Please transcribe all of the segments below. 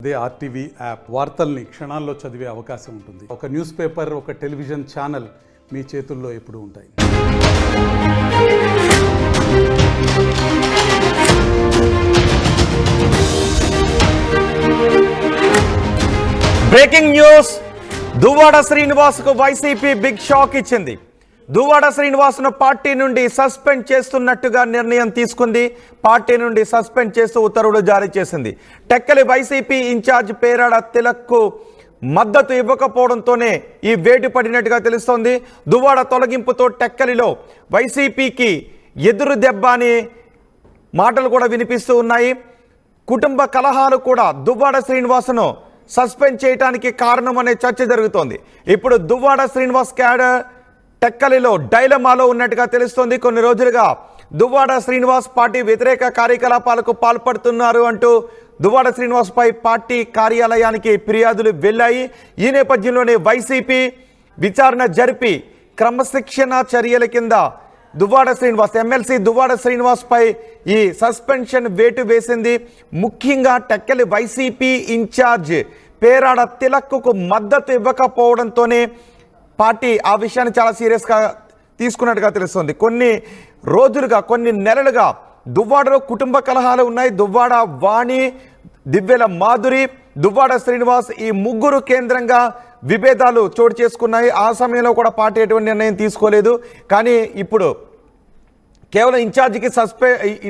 అదే RTV app వార్తల్ని క్షణాల్లో చదివే అవకాశం ఉంటుంది. ఒక న్యూస్ పేపర్, ఒక టెలివిజన్ ఛానల్ మీ చేతుల్లో ఎప్పుడూ ఉంటాయి. బ్రేకింగ్ న్యూస్, దువ్వాడ శ్రీనివాస్కు వైసీపీ బిగ్ షాక్ ఇచ్చింది. దువ్వాడ శ్రీనివాస్ను పార్టీ నుండి సస్పెండ్ చేస్తున్నట్టుగా నిర్ణయం తీసుకుంది. పార్టీ నుండి సస్పెండ్ చేస్తూ ఉత్తర్వులు జారీ చేసింది. టెక్కలి వైసీపీ ఇన్ఛార్జ్ పేరాడ తిలక్కు మద్దతు ఇవ్వకపోవడంతోనే ఈ వేటు పడినట్టుగా తెలుస్తోంది. దువ్వాడ తొలగింపుతో టెక్కలిలో వైసీపీకి ఎదురు దెబ్బ అనే మాటలు కూడా వినిపిస్తూ ఉన్నాయి. కుటుంబ కలహాలు కూడా దువ్వాడ శ్రీనివాస్ను సస్పెండ్ చేయడానికి కారణం అనే చర్చ జరుగుతోంది. ఇప్పుడు దువ్వాడ శ్రీనివాస్ క్యాడర్ టెక్కలిలో డైలమాలో ఉన్నట్టుగా తెలుస్తోంది. కొన్ని రోజులుగా దువ్వాడ శ్రీనివాస్ పార్టీ వ్యతిరేక కార్యకలాపాలకు పాల్పడుతున్నారు అంటూ దువ్వాడ శ్రీనివాస్ పై పార్టీ కార్యాలయానికి ఫిర్యాదులు వెళ్లాయి. ఈ నేపథ్యంలోనే వైసీపీ విచారణ జరిపి క్రమశిక్షణ చర్యల కింద దువ్వాడ శ్రీనివాస్ ఎమ్మెల్సీ దువ్వాడ శ్రీనివాస్ పై ఈ సస్పెన్షన్ వేటు వేసింది. ముఖ్యంగా టెక్కలి వైసీపీ ఇన్ఛార్జ్ పేరాడ తిలక్కు మద్దతు ఇవ్వకపోవడంతోనే పార్టీ ఆ విషయాన్ని చాలా సీరియస్గా తీసుకున్నట్టుగా తెలుస్తుంది. కొన్ని రోజులుగా, కొన్ని నెలలుగా దువ్వాడలో కుటుంబ కలహాలు ఉన్నాయి. దువ్వాడ వాణి, దివ్వెల మాధురి, దువ్వాడ శ్రీనివాస్ ఈ ముగ్గురు కేంద్రంగా విభేదాలు చోటు చేసుకున్నాయి. ఆ సమయంలో కూడా పార్టీ ఎటువంటి నిర్ణయం తీసుకోలేదు. కానీ ఇప్పుడు కేవలం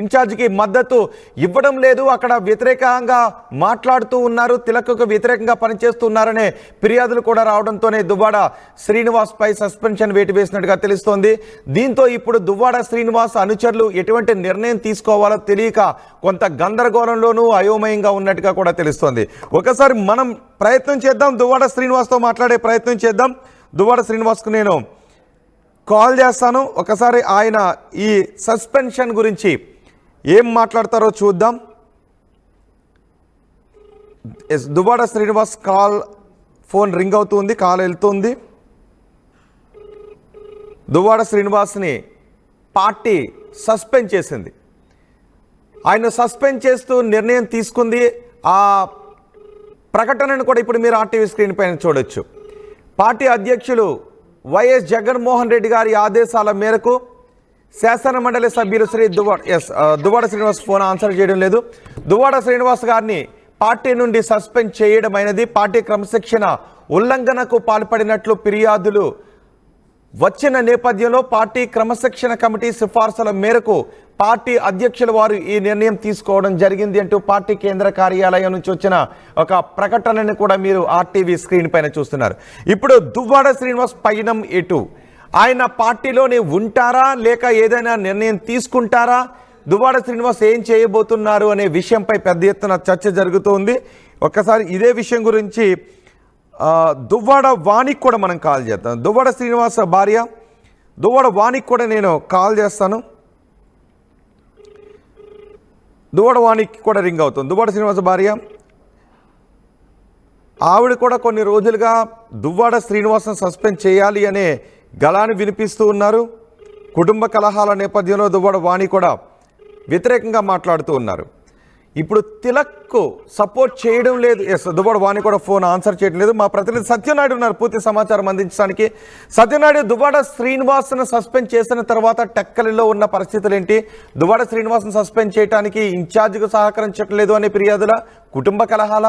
ఇన్ఛార్జికి మద్దతు ఇవ్వడం లేదు, అక్కడ వ్యతిరేకంగా మాట్లాడుతూ ఉన్నారు, తిలక్కు వ్యతిరేకంగా పనిచేస్తున్నారనే ఫిర్యాదులు కూడా రావడంతోనే దువ్వాడ శ్రీనివాస్ పై సస్పెన్షన్ వేటు వేసినట్టుగా తెలుస్తోంది. దీంతో ఇప్పుడు దువ్వాడ శ్రీనివాస్ అనుచరులు ఎటువంటి నిర్ణయం తీసుకోవాలో తెలియక కొంత గందరగోళంలోనూ అయోమయంగా ఉన్నట్టుగా కూడా తెలుస్తోంది. ఒకసారి మనం ప్రయత్నం చేద్దాం, దువ్వాడ శ్రీనివాస్తో మాట్లాడే ప్రయత్నం చేద్దాం. దువ్వాడ శ్రీనివాస్కు నేను కాల్ చేస్తాను. ఒకసారి ఆయన ఈ సస్పెన్షన్ గురించి ఏం మాట్లాడతారో చూద్దాం. దువ్వాడ శ్రీనివాస్ ఫోన్ రింగ్ అవుతుంది, కాల్ వెళ్తుంది. దువ్వాడ శ్రీనివాస్ని పార్టీ సస్పెండ్ చేసింది. ఆయన సస్పెండ్ చేస్తూ నిర్ణయం తీసుకుంది. ఆ ప్రకటనను కూడా ఇప్పుడు మీరు ఆర్టీవీ స్క్రీన్ పైన చూడొచ్చు. పార్టీ అధ్యక్షులు వైఎస్ జగన్మోహన్ రెడ్డి గారి ఆదేశాల మేరకు శాసన మండలి సభ్యులు శ్రీ దువ్వాడ శ్రీనివాస్ ఫోన్ ఆన్సర్ చేయడం లేదు. దువ్వాడ శ్రీనివాస్ గారిని పార్టీ నుండి సస్పెండ్ చేయడం అయినది పార్టీ క్రమశిక్షణ ఉల్లంఘనకు పాల్పడినట్లు ఫిర్యాదులు వచ్చిన నేపథ్యంలో పార్టీ క్రమశిక్షణ కమిటీ సిఫార్సుల మేరకు పార్టీ అధ్యక్షుల వారు ఈ నిర్ణయం తీసుకోవడం జరిగింది అంటూ పార్టీ కేంద్ర కార్యాలయం నుంచి వచ్చిన ఒక ప్రకటనని కూడా మీరు ఆర్టీవీ స్క్రీన్ పైన చూస్తున్నారు. ఇప్పుడు దువ్వాడ శ్రీనివాస్ పయనం ఎటు? ఆయన పార్టీలోనే ఉంటారా లేక ఏదైనా నిర్ణయం తీసుకుంటారా? దువ్వాడ శ్రీనివాస్ ఏం చేయబోతున్నారు అనే విషయంపై పెద్ద ఎత్తున చర్చ జరుగుతోంది. ఒక్కసారి ఇదే విషయం గురించి దువ్వాడ వాణికి కూడా మనం కాల్ చేద్దాం. దువ్వాడ శ్రీనివాస్ భార్య దువ్వాడ వాణికి కూడా నేను కాల్ చేస్తాను. దువ్వాడ వాణికి కూడా రింగ్ అవుతుంది. దువ్వాడ శ్రీనివాస్ భార్య ఆవిడ కూడా కొన్ని రోజులుగా దువ్వాడ శ్రీనివాస్ను సస్పెండ్ చేయాలి అనే గళాన్ని వినిపిస్తూ ఉన్నారు. కుటుంబ కలహాల నేపథ్యంలో దువ్వాడ వాణి కూడా వ్యతిరేకంగా మాట్లాడుతూ ఉన్నారు. ఇప్పుడు తిలక్కు సపోర్ట్ చేయడం లేదు. దువ్వాడ వాణి కూడా ఫోన్ ఆన్సర్ చేయడం లేదు. మా ప్రతినిధి సత్యనాయుడు ఉన్నారు పూర్తి సమాచారం అందించడానికి. సత్యనాయుడు, దువ్వాడ శ్రీనివాస్ను సస్పెండ్ చేసిన తర్వాత టెక్కలిలో ఉన్న పరిస్థితులు ఏంటి? దువ్వాడ శ్రీనివాస్ను సస్పెండ్ చేయడానికి ఇన్ఛార్జిగా సహకరించడం లేదు అనే ఫిర్యాదుల, కుటుంబ కలహాల?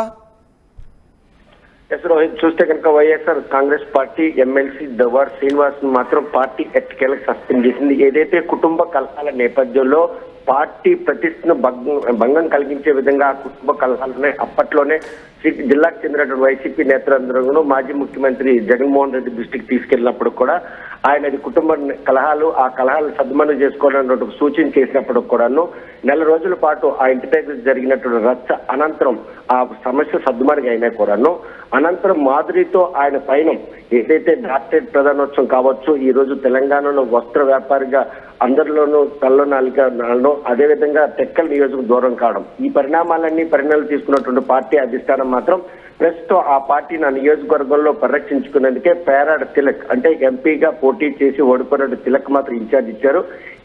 రోహిత్, చూస్తే కనుక వైఎస్ఆర్ కాంగ్రెస్ పార్టీ ఎమ్మెల్సీ దువ్వాడ శ్రీనివాస్ మాత్రం పార్టీ ఎట్టకేలకు సస్పెండ్ చేసింది. ఏదైతే కుటుంబ కలహాల నేపథ్యంలో పార్టీ ప్రతిష్టను భంగం కలిగించే విధంగా కుటుంబ కలహాలున్నాయి. అప్పట్లోనే జిల్లాకు చెందినటువంటి వైసీపీ నేతలందరూ మాజీ ముఖ్యమంత్రి జగన్మోహన్ రెడ్డి దృష్టికి తీసుకెళ్లినప్పుడు కూడా ఆయన కుటుంబ కలహాలు, ఆ కలహాలు సద్మనం చేసుకోవాలన్న సూచన చేసినప్పుడు కూడాను నెల రోజుల పాటు ఆ ఇంటి దగ్గర జరిగినటువంటి రచ్చ అనంతరం ఆ సమస్య సద్దుమణిగి అయినా కూడాను అనంతరం మాధురితో ఆయన పైన ఏదైతే డాక్టరేట్ ప్రధానోత్సవం కావచ్చు, ఈ రోజు తెలంగాణలో వస్త్ర వ్యాపారిగా అందరిలోనూ తల్లో నాలుగు అదేవిధంగా టెక్కల్ నియోజకవర్గం దూరం కావడం, ఈ పరిణామాలన్నీ పరిణామాలు తీసుకున్నటువంటి పార్టీ అధిష్టానం మాత్రం ప్రస్తుతం ఆ పార్టీని ఆ నియోజకవర్గంలో పరిరక్షించుకునేందుకే పేరాడ తిలక్ అంటే ఎంపీగా పోటీ చేసి ఓడిపోయిన తిలక్ మాత్రం ఇన్ఛార్జ్ ఇచ్చారు.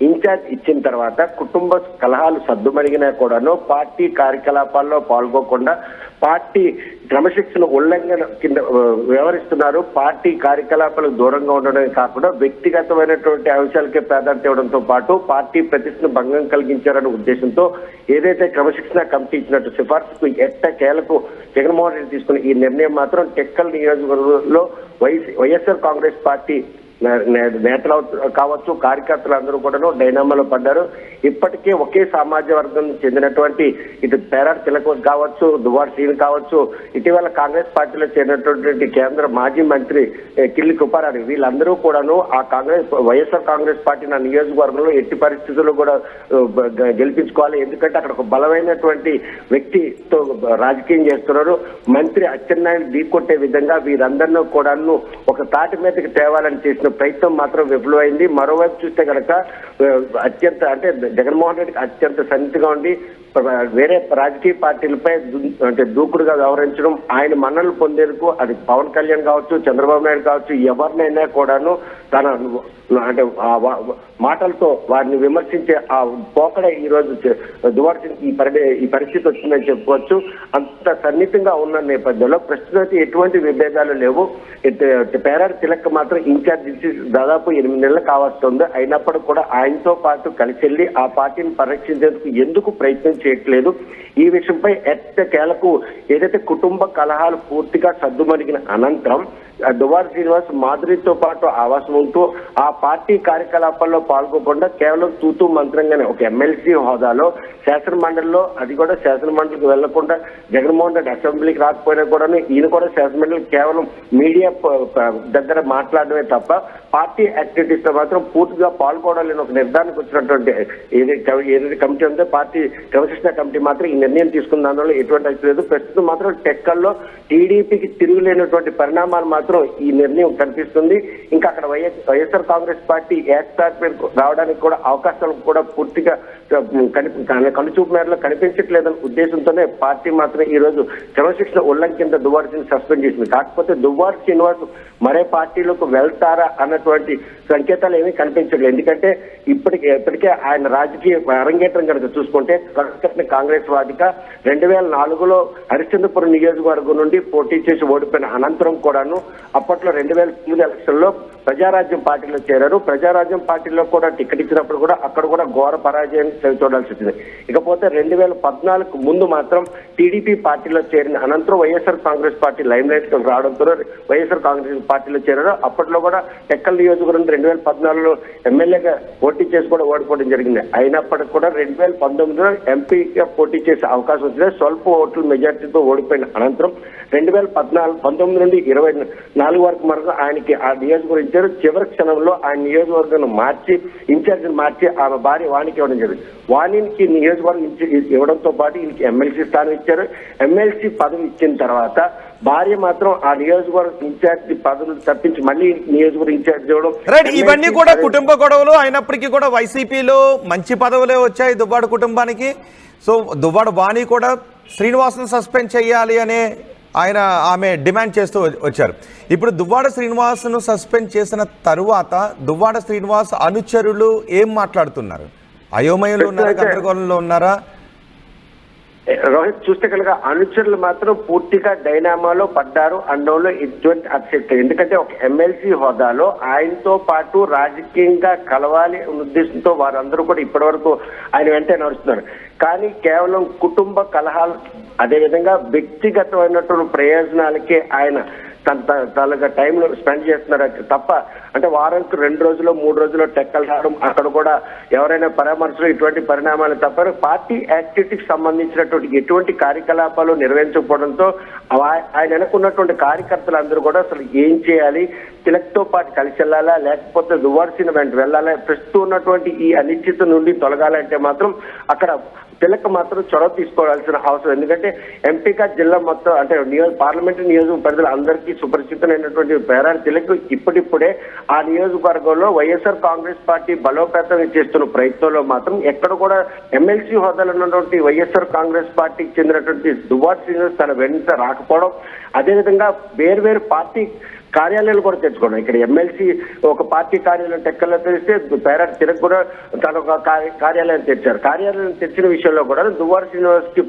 ఇన్ఛార్జ్ ఇచ్చిన తర్వాత కుటుంబ కలహాలు సద్దుమణిగినా కూడాను పార్టీ కార్యకలాపాల్లో పాల్గొకుండా పార్టీ క్రమశిక్షణ ఉల్లంఘన కింద వ్యవహరిస్తున్నారు. పార్టీ కార్యకలాపాలకు దూరంగా ఉండడమే కాకుండా వ్యక్తిగతమైనటువంటి అంశాలకే ప్రాధాన్యత ఇవ్వడంతో పాటు పార్టీ ప్రతిష్టను భంగం కలిగించారనే ఉద్దేశంతో ఏదైతే క్రమశిక్షణ కమిటీ ఇచ్చినట్టు సిఫార్సుకు ఎట్టకేలకు జగన్మోహన్ రెడ్డి తీసుకున్న ఈ నిర్ణయం మాత్రం టెక్కల్ నియోజకవర్గంలో వైఎస్ఆర్ కాంగ్రెస్ పార్టీ నేతలు కావచ్చు, కార్యకర్తలు అందరూ కూడాను డైనామాలో పడ్డారు. ఇప్పటికే ఒకే సమాజ వర్గం చెందినటువంటి ఇటు పేరాడ తిలక్ కావచ్చు, దువ్వాడ శ్రీని కావచ్చు, ఇటీవల కాంగ్రెస్ పార్టీలో చేరినటువంటి కేంద్ర మాజీ మంత్రి కిల్లి కృపారాణి, వీళ్ళందరూ కూడాను ఆ వైఎస్ఆర్ కాంగ్రెస్ పార్టీ నా నియోజకవర్గంలో ఎట్టి పరిస్థితుల్లో కూడా గెలిపించుకోవాలి. ఎందుకంటే అక్కడ ఒక బలమైనటువంటి వ్యక్తితో రాజకీయం చేస్తున్నారు. మంత్రి అచ్చెన్నాయుడు ఢీకొట్టే విధంగా వీరందరినీ కూడాను ఒక తాటి మీదకి తేవాలని చేసిన ప్రయత్నం మాత్రం విఫలమైంది. మరోవైపు చూస్తే కనుక అత్యంత అంటే జగన్మోహన్ రెడ్డికి అత్యంత సన్నిహితంగా ఉండి వేరే రాజకీయ పార్టీలపై అంటే దూకుడుగా వ్యవహరించడం, ఆయన మన్నలు పొందేందుకు అది పవన్ కళ్యాణ్ కావచ్చు, చంద్రబాబు నాయుడు కావచ్చు, ఎవరినైనా కూడాను తన అంటే మాటలతో వారిని విమర్శించే ఆ పోకడ ఈ రోజు దువ్వాడ ఈ పరిస్థితి వచ్చిందని చెప్పుకోవచ్చు. అంత సన్నిహితంగా ఉన్న నేపథ్యంలో ప్రస్తుతం ఎటువంటి విభేదాలు లేవు. పేరాడ తిలక్ మాత్రం ఇన్ఛార్జ్ ఇచ్చి దాదాపు 8 నెలలు కావస్తుంది. అయినప్పటికీ కూడా ఆయనతో పాటు కలిసి వెళ్ళి ఆ పార్టీని పరిరక్షించేందుకు ఎందుకు ప్రయత్నం చేయట్లేదు? ఈ విషయంపై ఎట్టకేలకు ఏదైతే కుటుంబ కలహాలు పూర్తిగా సద్దుమణిగిన అనంతరం దువ్వాడ శ్రీనివాస్ మాధురితో పాటు ఆవాసం ఉంటూ ఆ పార్టీ కార్యకలాపాల్లో పాల్గొకుండా కేవలం తూతూ మంత్రంగానే ఒక ఎమ్మెల్సీ హోదాలో శాసన మండలిలో, అది కూడా శాసన మండలికి వెళ్లకుండా జగన్మోహన్ రెడ్డి అసెంబ్లీకి రాకపోయినా కూడా ఈయన కూడా శాసన మండలి కేవలం మీడియా దగ్గర మాట్లాడమే తప్ప పార్టీ యాక్టివిటీస్ లో మాత్రం పూర్తిగా పాల్గొనాలని ఒక నిర్ధారణకు వచ్చినటువంటి ఏదైతే కమిటీ ఉందో పార్టీ క్రమశిక్షణ కమిటీ మాత్రం ఈ నిర్ణయం తీసుకున్న దానివల్ల ఎటువంటి అయితే లేదు. ప్రస్తుతం మాత్రం టెక్కల్లో టీడీపీకి తిరుగులేనటువంటి పరిణామాలు మాత్రం ఈ నిర్ణయం కనిపిస్తుంది. ఇంకా అక్కడ వైఎస్ఆర్ కాంగ్రెస్ పార్టీ ఏకతాటిపైకి రావడానికి కూడా అవకాశాలు కూడా పూర్తిగా కనుచూపు మేరలో కనిపించట్లేదన్న ఉద్దేశంతోనే పార్టీ మాత్రం ఈ రోజు క్రమశిక్షణ ఉల్లంఘన దువ్వాడ సస్పెండ్ చేసింది. కాకపోతే దువ్వాడ శ్రీనివాస్ మరే పార్టీలోకి వెళ్తారా అన్నటువంటి సంకేతాలు ఏమీ కనిపించట్లేదు. ఎందుకంటే ఇప్పటికే ఆయన రాజకీయ అరంగేట్రం కనుక చూసుకుంటే కాంగ్రెస్ వాదిగా 2004లో హరిశ్చంద్రపురం నియోజకవర్గం నుండి పోటీ చేసి ఓడిపోయిన అనంతరం కూడాను అప్పట్లో 2009 ఎలక్షన్లో ప్రజారాజ్యం పార్టీలో చేరారు. ప్రజారాజ్యం పార్టీలో కూడా టికెట్ ఇచ్చినప్పుడు కూడా అక్కడ కూడా ఘోర పరాజయాన్ని చూడాల్సి వచ్చింది. ఇకపోతే 2014 ముందు మాత్రం టీడీపీ పార్టీలో చేరిన అనంతరం YSR Congress party lime light రావడంతో వైఎస్ఆర్ కాంగ్రెస్ పార్టీలో చేరారు. అప్పట్లో కూడా టెక్కల్ నియోజకవర్గం 2014లో ఎమ్మెల్యేగా పోటీ చేసి కూడా ఓడిపోవడం జరిగింది. అయినప్పటికీ కూడా 2019లో ఎంపీగా పోటీ చేసే అవకాశం వచ్చింది. స్వల్ప ఓట్ల మెజార్టీతో ఓడిపోయిన అనంతరం 2019 నుండి 24 వరకు మనకు ఆయనకి ఆ నియోజకవర్గం ఇచ్చారు. చివరి క్షణంలో ఆయన నియోజకవర్గాన్ని మార్చి ఇన్ఛార్జిని మార్చి ఆమె భార్య వాణికి ఇవ్వడం జరిగింది. వాణికి నియోజకవర్గం ఇవ్వడంతో పాటు ఈయనకి ఎమ్మెల్సీ స్థానం ఇచ్చారు. ఎమ్మెల్సీ పదవి ఇచ్చిన తర్వాత భార్య మాత్రం ఆ నియోజకవర్గం ఇన్ఛార్జి పదవులు తప్పించి మళ్ళీ నియోజకవర్గం ఇన్ఛార్జ్ ఇవ్వడం. రైట్, ఇవన్నీ కూడా కుటుంబ గొడవలు అయినప్పటికీ కూడా వైసీపీలో మంచి పదవులే వచ్చాయి దువ్వాడ కుటుంబానికి. సో దువ్వాడ వాణి కూడా శ్రీనివాస్ను సస్పెండ్ చేయాలి అనే ఆమె డిమాండ్ చేస్తూ వచ్చారు. ఇప్పుడు దువ్వాడ శ్రీనివాస్ను సస్పెండ్ చేసిన తరువాత దువ్వాడ శ్రీనివాస్ అనుచరులు ఏం మాట్లాడుతున్నారు? అయోమయంలో ఉన్నారా, గందరగోళంలో ఉన్నారా? రోహిత్ చూస్తే కనుక అనుచరులు మాత్రం పూర్తిగా డైనామాలో పడ్డారు అనడంలో ఎటువంటి అప్సెట్. ఎందుకంటే ఒక ఎమ్మెల్సీ హోదాలో ఆయనతో పాటు రాజకీయంగా కలవాలి ఉద్దేశంతో వారందరూ కూడా ఇప్పటి వరకు ఆయన వెంటే నడుస్తున్నారు. కానీ కేవలం కుటుంబ కలహాలు అదేవిధంగా వ్యక్తిగతమైనటువంటి ప్రయోజనాలకే ఆయన తనగా టైంలో స్పెండ్ చేస్తున్నారు తప్ప అంటే వారానికి 2 రోజులు 3 రోజులు టెక్కలు రావడం అక్కడ కూడా ఎవరైనా పరామర్శలు ఇటువంటి పరిణామాలు తప్ప పార్టీ యాక్టివిటీకి సంబంధించినటువంటి ఎటువంటి కార్యకలాపాలు నిర్వహించకపోవడంతో ఆయన అనుకున్నటువంటి కార్యకర్తలందరూ కూడా అసలు ఏం చేయాలి, తిలక్తో పాటు కలిసి వెళ్ళాలా లేకపోతే దువ్వాడ వెంట వెళ్ళాలా, ప్రస్తుతం ఉన్నటువంటి ఈ అనిశ్చిత నుండి తొలగాలంటే మాత్రం అక్కడ తిలక్ మాత్రం చొరవ తీసుకోవాల్సిన అవసరం. ఎందుకంటే ఎంపీగా జిల్లా మొత్తం అంటే పార్లమెంటరీ నియోజకవర్గ పరిధిలో అందరికీ సుపరిచితమైనటువంటి పేరాని తిలక్ ఇప్పుడిప్పుడే ఆ నియోజకవర్గంలో వైఎస్ఆర్ కాంగ్రెస్ పార్టీ బలోపేతం చేస్తున్న ప్రయత్నంలో మాత్రం ఎక్కడ కూడా ఎమ్మెల్సీ హోదాలో ఉన్నటువంటి వైఎస్ఆర్ కాంగ్రెస్ పార్టీకి చెందినటువంటి దువ్వాడ శ్రీనివాస్ తన వెంట రాకపోవడం, అదేవిధంగా వేరు పార్టీ కార్యాలయాలు కూడా తెచ్చుకోవడం. ఇక్కడ ఎమ్మెల్సీ ఒక పార్టీ కార్యాలయం టెక్కల్లో తెరిస్తే పేరాటి తిలక్ కూడా తన ఒక కార్యాలయం తెచ్చారు. కార్యాలయం తెచ్చిన విషయంలో కూడా దువ్వాడ శ్రీనివాస్ కి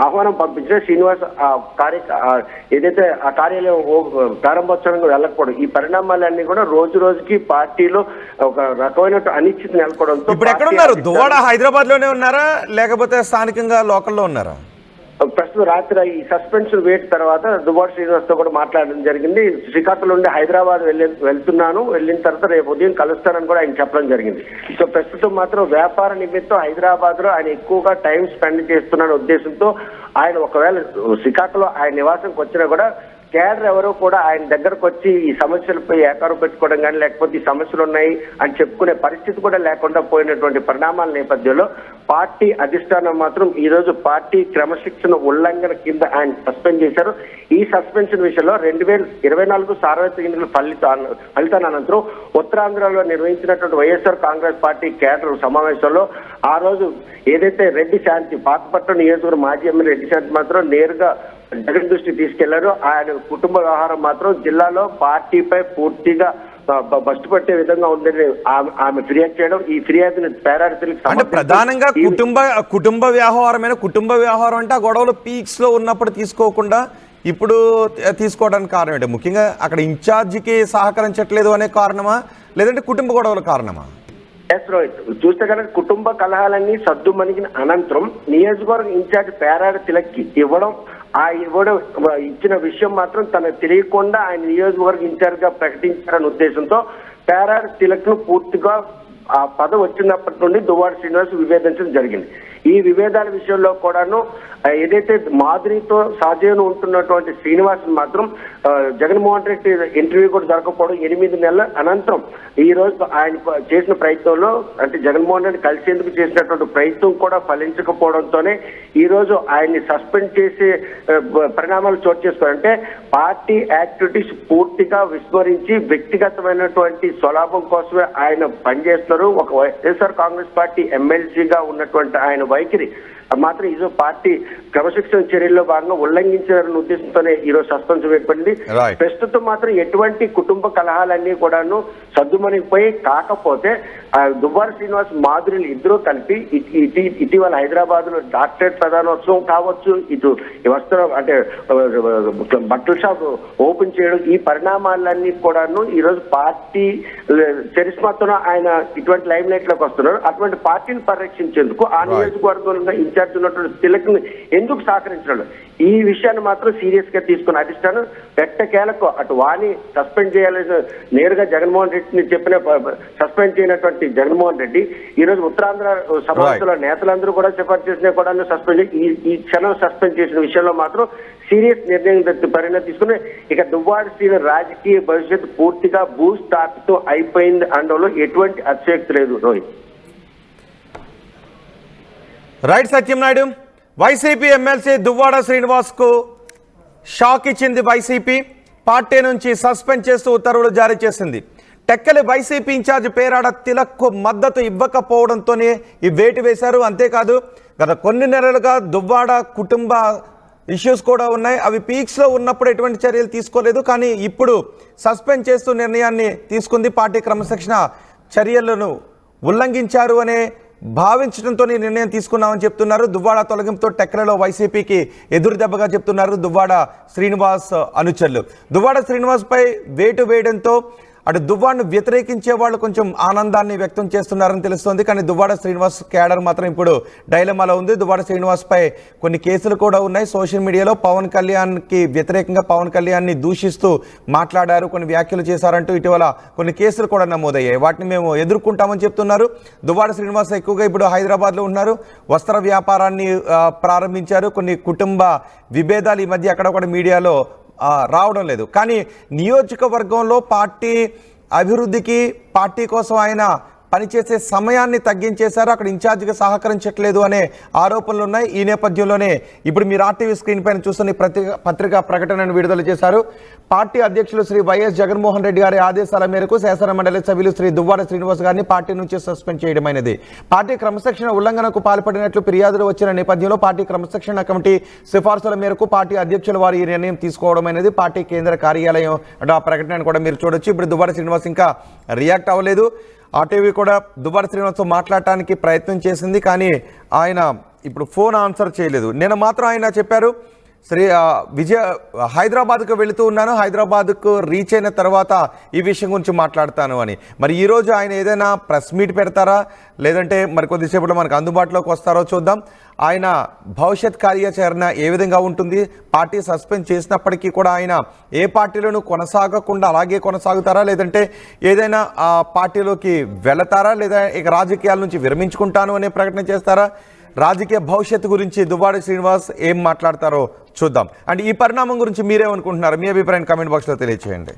ఆహ్వానం పంపించిన శ్రీనివాస్ ఏదైతే ఆ కార్యాలయం ప్రారంభోత్సవానికి వెళ్ళకపోవడం, ఈ పరిణామాలన్నీ కూడా రోజు రోజుకి పార్టీలో ఒక రకమైన అనిశ్చితి నెలకొవడంతో. ఇప్పుడు ఎక్కడ ఉన్నారు? దువ్వాడ హైదరాబాద్ లోనే ఉన్నారా లేకపోతే స్థానికంగా లోకల్లో ఉన్నారా? ప్రస్తుతం రాత్రి ఈ సస్పెన్షన్ వేట్ తర్వాత దువ్వాడ శ్రీనివాస్ తో కూడా మాట్లాడడం జరిగింది. శ్రీకాకుళం నుండి హైదరాబాద్ వెళ్తున్నాను, వెళ్ళిన తర్వాత రేపు ఉదయం కలుస్తానని కూడా ఆయన చెప్పడం జరిగింది. సో ప్రస్తుతం మాత్రం వ్యాపార నిమిత్తం హైదరాబాద్ లో ఆయన ఎక్కువగా టైం స్పెండ్ చేస్తున్న ఉద్దేశంతో ఆయన ఒకవేళ శ్రీకాకుళం ఆయన నివాసంకి వచ్చినా కూడా కేడర్ ఎవరో కూడా ఆయన దగ్గరకు వచ్చి ఈ సమస్యలపై ఏకారు పెట్టుకోవడం కానీ లేకపోతే ఈ సమస్యలు ఉన్నాయి అని చెప్పుకునే పరిస్థితి కూడా లేకుండా పోయినటువంటి పరిణామాల నేపథ్యంలో పార్టీ అధిష్టానం మాత్రం ఈ రోజు పార్టీ క్రమశిక్షణ ఉల్లంఘన కింద ఆయన సస్పెండ్ చేశారు. ఈ సస్పెన్షన్ విషయంలో 2024 సార్వత్రిక ఎన్నికల ఫలితాల అనంతరం ఉత్తరాంధ్రలో నిర్వహించినటువంటి వైఎస్ఆర్ కాంగ్రెస్ పార్టీ కేడర్ సమావేశంలో ఆ రోజు ఏదైతే రెడ్డి శాంతి పాతపట్నం నియోజకవర్గం మాజీ ఎమ్మెల్యే రెడ్డి శాంతి మాత్రం నేరుగా జగన్ దృష్టి తీసుకెళ్లారు. ఆయన కుటుంబ వ్యవహారం మాత్రం జిల్లాలో పార్టీపై పూర్తిగా బస్టు పట్టే విధంగా ఉందని ఆమె ఫిర్యాదు చేయడం, ఈ ఫిర్యాదుని పేరాడితులకు అంటే ప్రధానంగా కుటుంబ వ్యవహారం అంటే ఆ గొడవలు పీక్స్ లో ఉన్నప్పుడు తీసుకోకుండా ఇప్పుడు తీసుకోవడానికి కారణం ఏంటి? ముఖ్యంగా అక్కడ ఇన్ఛార్జికి సహకరించట్లేదు అనే కారణమా లేదంటే కుటుంబ గొడవల కారణమా? చూస్తే కనుక కుటుంబ కలహాలన్నీ సద్దుమణిగిన అనంతరం నియోజకవర్గ ఇన్ఛార్జ్ పేరాడ తిలక్కి ఇచ్చిన విషయం మాత్రం తనకు తెలియకుండా ఆయన నియోజకవర్గ ఇన్ఛార్జ్ గా ప్రకటించారనే ఉద్దేశంతో పేరాడ తిలక్ ను పూర్తిగా ఆ పదవి వచ్చినప్పటి నుండి దువ్వాడ శ్రీనివాస్ విభేదించడం జరిగింది. ఈ విభేదాల విషయంలో కూడాను ఏదైతే మాధురితో సహజీవనం ఉంటున్నటువంటి శ్రీనివాస్ మాత్రం జగన్మోహన్ రెడ్డి ఇంటర్వ్యూ కూడా జరగకపోవడం 8 నెలల అనంతరం ఈ రోజు ఆయన చేసిన ప్రయత్నంలో అంటే జగన్మోహన్ రెడ్డి కలిసేందుకు చేసినటువంటి ప్రయత్నం కూడా ఫలించకపోవడంతోనే ఈ రోజు ఆయన్ని సస్పెండ్ చేసే పరిణామాలు చోటు చేసుకోవాలంటే పార్టీ యాక్టివిటీస్ పూర్తిగా విస్మరించి వ్యక్తిగతమైనటువంటి స్వలాభం కోసమే ఆయన పనిచేస్తున్నారు. ఒక వైఎస్ఆర్ కాంగ్రెస్ పార్టీ ఎమ్మెల్సీగా ఉన్నటువంటి ఆయన వైఖరి మాత్రం ఈరోజు పార్టీ క్రమశిక్షణ చర్యల్లో భాగంగా ఉల్లంఘించారన్న ఉద్దేశంతోనే ఈరోజు సస్పెన్స్ వేయబడింది. ప్రస్తుతం మాత్రం ఎటువంటి కుటుంబ కలహాలన్నీ కూడాను సద్దుమణిగిపోయి కాకపోతే దువ్వాడ శ్రీనివాస్ మాధురిలు ఇద్దరూ కలిపి ఇటీవల హైదరాబాద్ లో డాక్టరేట్ ప్రధానోత్సవం కావచ్చు, ఇటు వస్త్రం అంటే బట్టల షాప్ ఓపెన్ చేయడం, ఈ పరిణామాలన్నీ కూడాను ఈరోజు పార్టీ చరిస్మాతో ఆయన ఇటువంటి లైమ్ లైట్ లోకి వస్తున్నారు. అటువంటి పార్టీని పరిరక్షించేందుకు ఆ నియోజకవర్గంలో ఇన్ఛార్జ్ ఉన్నటువంటి తిలక్ ఎందుకు సహకరించడం, ఈ విషయాన్ని మాత్రం సీరియస్ గా తీసుకున్న అధిష్టానం పెట్టకేలకు అటు వాణి సస్పెండ్ చేయాలని నేరుగా జగన్మోహన్ రెడ్డిని చెప్పిన సస్పెండ్ చేయనటువంటి జగన్మోహన్ రెడ్డి ఈ రోజు ఉత్తరాంధ్ర సమావేశంలో నేతలందరూ కూడా సిఫార్సు చేసిన కూడా సస్పెండ్ ఈ క్షణం సస్పెండ్ చేసిన విషయంలో మాత్రం సీరియస్ నిర్ణయం పరిణామం తీసుకుని ఇక దువ్వాడ శ్రీనివాస్ రాజకీయ భవిష్యత్తు పూర్తిగా భూస్థాపితం తో అయిపోయింది అనడంలో ఎటువంటి అతిశయోక్తి లేదు. రోహిత్ రైట్ సత్యంనాయుడు, వైసీపీ ఎమ్మెల్సీ దువ్వాడ శ్రీనివాస్ కు షాక్ ఇచ్చింది వైసీపీ. పార్టీ నుంచి సస్పెండ్ చేస్తూ ఉత్తర్వులు జారీ చేసింది. టెక్కలి వైసీపీ ఇన్ఛార్జ్ పేరాడ తిలక్ కు మద్దతు ఇవ్వకపోవడంతోనే ఈ వేటు వేశారు. అంతేకాదు గత కొన్ని నెలలుగా దువ్వాడ కుటుంబ ఇష్యూస్ కూడా ఉన్నాయి. అవి పీక్స్లో ఉన్నప్పుడు ఎటువంటి చర్యలు తీసుకోలేదు, కానీ ఇప్పుడు సస్పెండ్ చేస్తూ నిర్ణయాన్ని తీసుకుంది. పార్టీ క్రమశిక్షణ చర్యలను ఉల్లంఘించారు అనే భావించడంతో నిర్ణయం తీసుకున్నామని చెప్తున్నారు. దువ్వాడ తొలగింపుతో టెక్కలలో వైసీపీకి ఎదురు దెబ్బగా చెప్తున్నారు దువ్వాడ శ్రీనివాస్ అనుచరులు. దువ్వాడ శ్రీనివాస్పై వేటు వేయడంతో అటు దువ్వాడను వ్యతిరేకించే వాళ్ళు కొంచెం ఆనందాన్ని వ్యక్తం చేస్తున్నారని తెలుస్తోంది. కానీ దువ్వాడ శ్రీనివాస్ క్యాడర్ మాత్రం ఇప్పుడు డైలమాలో ఉంది. దువ్వాడ శ్రీనివాస్పై కొన్ని కేసులు కూడా ఉన్నాయి. సోషల్ మీడియాలో పవన్ కళ్యాణ్కి వ్యతిరేకంగా పవన్ కళ్యాణ్ని దూషిస్తూ మాట్లాడారు, కొన్ని వ్యాఖ్యలు చేశారంటూ ఇటీవల కొన్ని కేసులు కూడా నమోదయ్యాయి. వాటిని మేము ఎదుర్కొంటామని చెప్తున్నారు. దువ్వాడ శ్రీనివాస్ ఎక్కువగా ఇప్పుడు హైదరాబాద్లో ఉన్నారు. వస్త్ర వ్యాపారాన్ని ప్రారంభించారు. కొన్ని కుటుంబ విభేదాలు ఈ మధ్య అక్కడొక్కడ మీడియాలో రావడం లేదు. కానీ నియోజకవర్గంలో పార్టీ అభివృద్ధికి, పార్టీ కోసం ఆయన పనిచేసే సమయాన్ని తగ్గించేశారు, అక్కడ ఇన్ఛార్జిగా సహకరించట్లేదు అనే ఆరోపణలు ఉన్నాయి. ఈ నేపథ్యంలోనే ఇప్పుడు మీరు ఆర్టీవీ స్క్రీన్ పైన చూస్తున్న పత్రికా ప్రకటనను విడుదల చేశారు. పార్టీ అధ్యక్షులు శ్రీ వైఎస్ జగన్మోహన్ రెడ్డి గారి ఆదేశాల మేరకు శాసన మండలి సభ్యులు శ్రీ దువ్వాడ శ్రీనివాస్ గారిని పార్టీ నుంచి సస్పెండ్ చేయడమైనది. పార్టీ క్రమశిక్షణ ఉల్లంఘనకు పాల్పడినట్లు ఫిర్యాదులు వచ్చిన నేపథ్యంలో పార్టీ క్రమశిక్షణ కమిటీ సిఫార్సుల మేరకు పార్టీ అధ్యక్షుల వారు ఈ నిర్ణయం తీసుకోవడం అనేది పార్టీ కేంద్ర కార్యాలయం ఆ ప్రకటనను కూడా మీరు చూడొచ్చు. ఇప్పుడు దువ్వాడ శ్రీనివాస్ ఇంకా రియాక్ట్ అవ్వలేదు. ఆర్టీవీ కూడా దువ్వాడ శ్రీనివాస్తో మాట్లాడటానికి ప్రయత్నం చేసింది, కానీ ఆయన ఇప్పుడు ఫోన్ ఆన్సర్ చేయలేదు. నేను మాత్రం ఆయన చెప్పారు హైదరాబాద్కు వెళుతూ ఉన్నాను, హైదరాబాద్కు రీచ్ అయిన తర్వాత ఈ విషయం గురించి మాట్లాడతాను అని. మరి ఈరోజు ఆయన ఏదైనా ప్రెస్ మీట్ పెడతారా, లేదంటే మరి కొద్దిసేపట్లో మనకు అందుబాటులోకి వస్తారో చూద్దాం. ఆయన భవిష్యత్ కార్యాచరణ ఏ విధంగా ఉంటుంది, పార్టీ సస్పెండ్ చేసినప్పటికీ కూడా ఆయన ఏ పార్టీలోనూ కొనసాగకుండా అలాగే కొనసాగుతారా, లేదంటే ఏదైనా ఆ పార్టీలోకి వెళతారా, లేదా ఇక రాజకీయాల నుంచి విరమించుకుంటాను అనే ప్రకటన చేస్తారా, రాజకీయ భవిష్యత్తు గురించి దువ్వాడ శ్రీనివాస్ ఏం మాట్లాడతారో చూద్దాం. అండ్ ఈ పరిణామం గురించి మీరేమనుకుంటున్నారు, మీ అభిప్రాయం కామెంట్ బాక్స్లో తెలియజేయండి.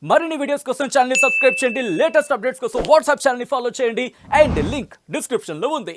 మరిన్ని వీడియోస్ కోసం ఛానల్ ని సబ్స్క్రైబ్ చేయండి, లేటెస్ట్ అప్డేట్స్ కోసం వాట్సాప్ ఛానల్ ని ఫాలో చేయండి, అండ్ లింక్ డిస్క్రిప్షన్ లో ఉంది.